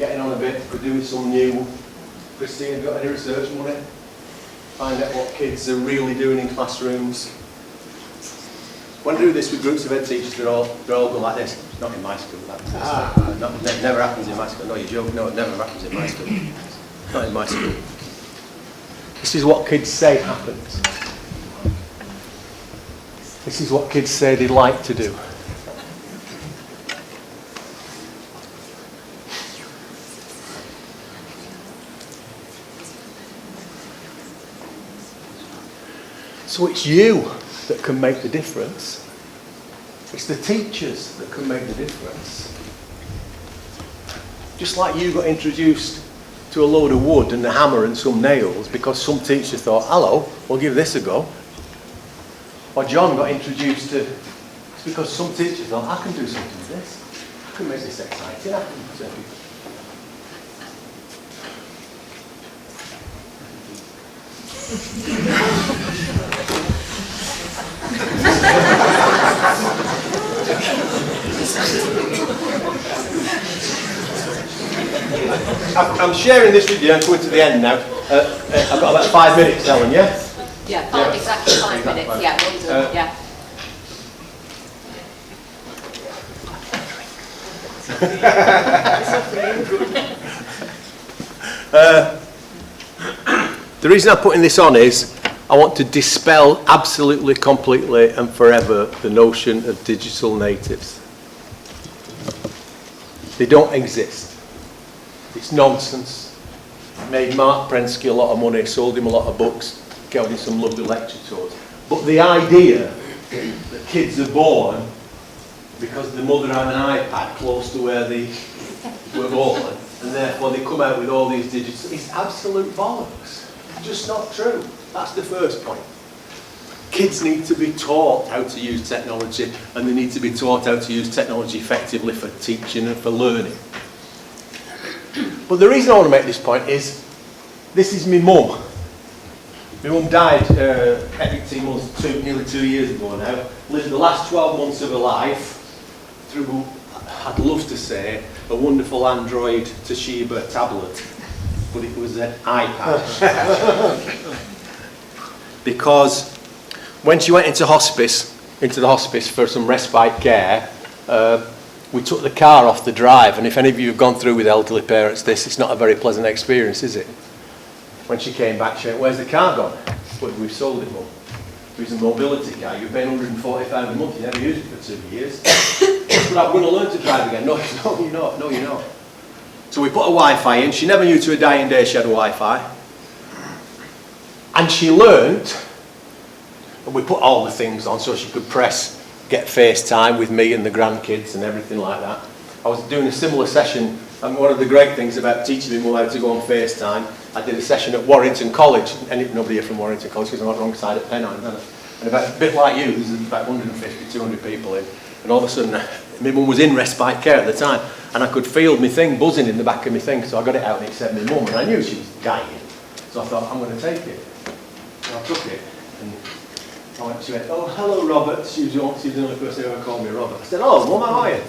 getting on a bit, we're doing some new. Christine, have you got any research money? Find out what kids are really doing in classrooms. When I do this with groups of head teachers, they're all going like this. Not in my school, that never happens in my school. No, you joke, no, it never happens in my school. Not in my school. This is what kids say happens. This is what kids say they like to do. So it's you that can make the difference. It's the teachers that can make the difference. Just like you got introduced to a load of wood and a hammer and some nails because some teacher thought, hello, we'll give this a go. Or John got introduced to, it's because some teacher thought, I can do something with this. I can make this exciting. I can do something. I'm sharing this with you. I'm coming to the end now. I've got about 5 minutes, Ellen, yeah? Yeah, exactly 5 minutes. Yeah, well done. Yeah. The reason I'm putting this on is I want to dispel absolutely, completely and forever the notion of digital natives. They don't exist. It's nonsense. Made Mark Prensky a lot of money, sold him a lot of books, gave him some lovely lecture tours. But the idea that kids are born because the mother had an iPad close to where they were born, and therefore they come out with all these digits, it's absolute bollocks. Just not true. That's the first point. Kids need to be taught how to use technology, and they need to be taught how to use technology effectively for teaching and for learning. But the reason I want to make this point is, this is my mum. My mum died nearly 2 years ago now. Lived the last 12 months of her life through, I'd love to say, a wonderful Android Toshiba tablet, but it was an iPad. Because when she went into the hospice for some respite care, we took the car off the drive, and if any of you have gone through with elderly parents it's not a very pleasant experience, is it? When she came back, she went, where's the car gone? Well, we've sold it, Mum. It was a mobility car. You're paying £145 a month. You never used it for 2 years. But I'm going to learn to drive again. No, you're not. No, you're not. So we put a Wi-Fi in. She never knew to a dying day she had a Wi-Fi. And she learnt, and we put all the things on so she could get FaceTime with me and the grandkids and everything like that. I was doing a similar session, and one of the great things about teaching me how to go on FaceTime, I did a session at Warrington College, and nobody here from Warrington College because I'm on the wrong side of Pennine, and about a bit like you, there's about 150, 200 people in, and all of a sudden, my mum was in respite care at the time, and I could feel my thing buzzing in the back of my thing, so I got it out and it said my mum, and I knew she was dying, so I thought, I'm going to take it. So I took it, and she went, oh, hello, Robert. She was the only person who ever called me Robert. I said, oh, Mum, how are you?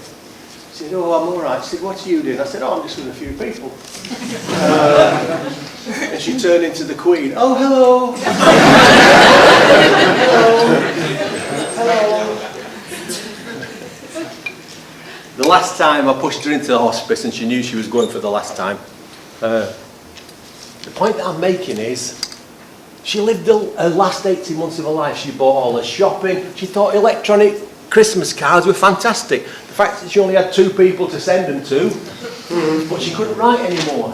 She said, oh, I'm all right. She said, what are you doing? I said, oh, I'm just with a few people. And she turned into the Queen. Oh, hello. Hello. The last time I pushed her into the hospice, and she knew she was going for the last time, the point that I'm making is, she lived her last 18 months of her life. She bought all her shopping. She thought electronic Christmas cards were fantastic. The fact that she only had 2 people to send them to, but she couldn't write anymore.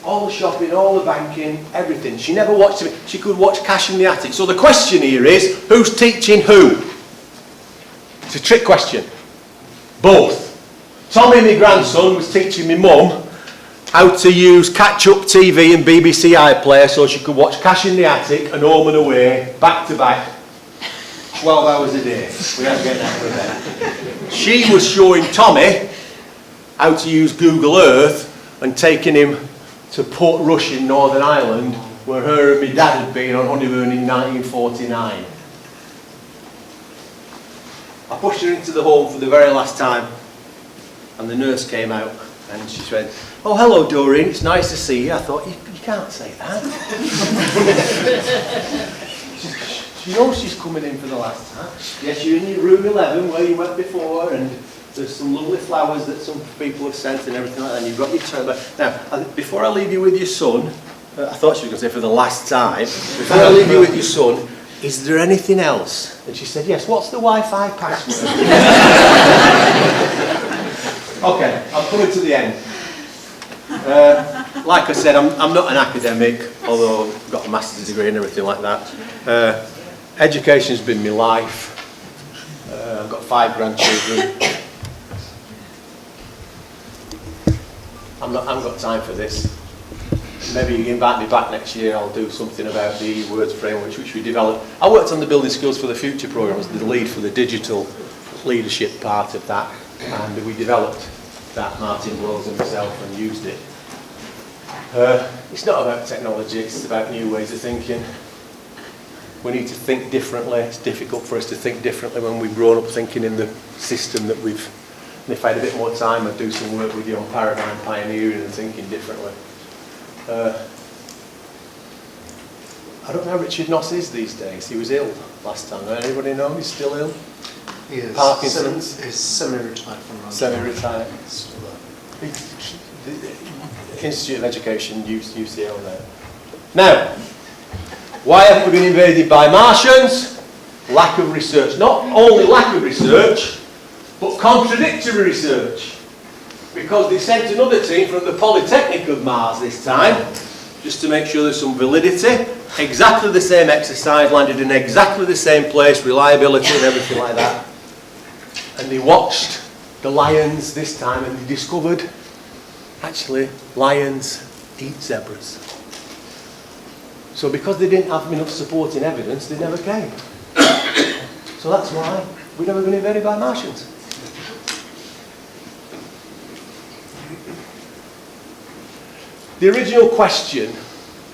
All the shopping, all the banking, everything. She never watched it. She could watch Cash in the Attic. So the question here is, who's teaching who? It's a trick question. Both. Tommy, my grandson, was teaching my mum how to use catch-up TV and BBC iPlayer so she could watch Cash in the Attic and Home and Away back to back 12 hours a day. We had to get that for bed. She was showing Tommy how to use Google Earth and taking him to Port Rush in Northern Ireland, where her and my dad had been on honeymoon in 1949. I pushed her into the home for the very last time, and the nurse came out And she said, "Oh, hello, Doreen, it's nice to see you." I thought, you can't say that. She knows she's coming in for the last time. Yes, you're in your room 11 where you went before, and there's some lovely flowers that some people have sent and everything like that, and you've got your toilet. Now, before I leave you with your son, I thought she was going to say for the last time, before I leave you with your son, is there anything else? And she said, yes, what's the Wi-Fi password? Okay, I'm coming to the end. Like I said, I'm not an academic, although I've got a master's degree and everything like that. Education's been my life. I've got 5 grandchildren. I haven't got time for this. Maybe you invite me back next year, I'll do something about the words framework which we developed. I worked on the Building Skills for the Future programme as the lead for the digital leadership part of that, and we developed that, Martin Blows and myself, and used it. It's not about technology, it's about new ways of thinking. We need to think differently. It's difficult for us to think differently when we've grown up thinking in the system that we've... And if I had a bit more time, I'd do some work with you on paradigm pioneering and thinking differently. I don't know how Richard Noss is these days. He was ill last time. Anybody know he's still ill? He is. Parkinson's? He's semi-retired from London. Semi-retired. Still there. The Institute of Education, UCL there. Now, why haven't we been invaded by Martians? Lack of research. Not only lack of research, but contradictory research. Because they sent another team from the Polytechnic of Mars this time, just to make sure there's some validity. Exactly the same exercise, landed in exactly the same place, reliability and everything like that. And they watched the lions this time and they discovered, actually, lions eat zebras. So because they didn't have enough supporting evidence, they never came. So that's why we've never been invaded by Martians. The original question,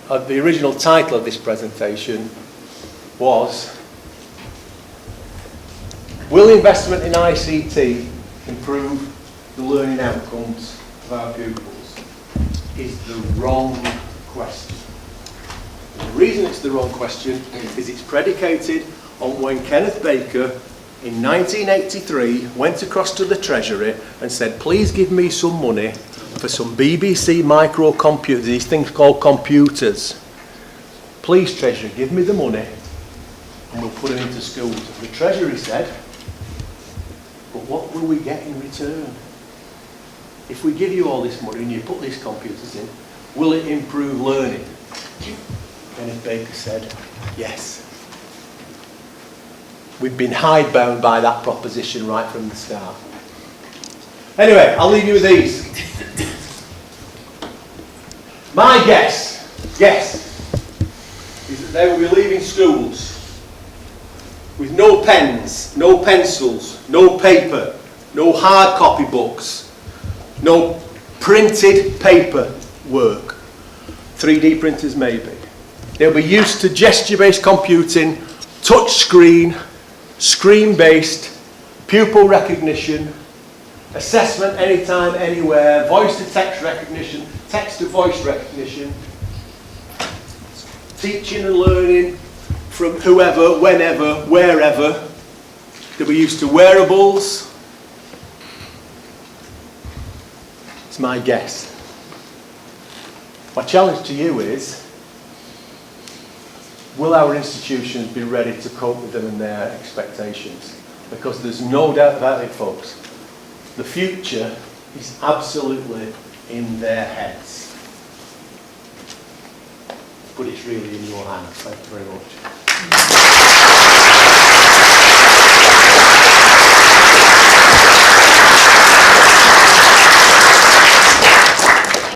the original title of this presentation was, will investment in ICT improve the learning outcomes of our pupils? Is the wrong question. And the reason it's the wrong question is it's predicated on when Kenneth Baker in 1983 went across to the Treasury and said, please give me some money for some BBC microcomputers, these things called computers. Please, Treasury, give me the money and we'll put them into schools. And the Treasury said, but what will we get in return? If we give you all this money and you put these computers in, will it improve learning? Kenneth Baker said, yes. We've been hidebound by that proposition right from the start. Anyway, I'll leave you with these. My guess, is that they will be leaving schools with no pens, no pencils, no paper, no hard copy books, no printed paper work. 3D printers maybe. They'll be used to gesture-based computing, touch screen, screen-based, pupil recognition, assessment anytime, anywhere, voice-to-text recognition, text-to-voice recognition, teaching and learning from whoever, whenever, wherever. They'll be used to wearables. It's my guess. My challenge to you is, will our institutions be ready to cope with them and their expectations? Because there's no doubt about it, folks. The future is absolutely in their heads. But it's really in your hands. Thank you very much.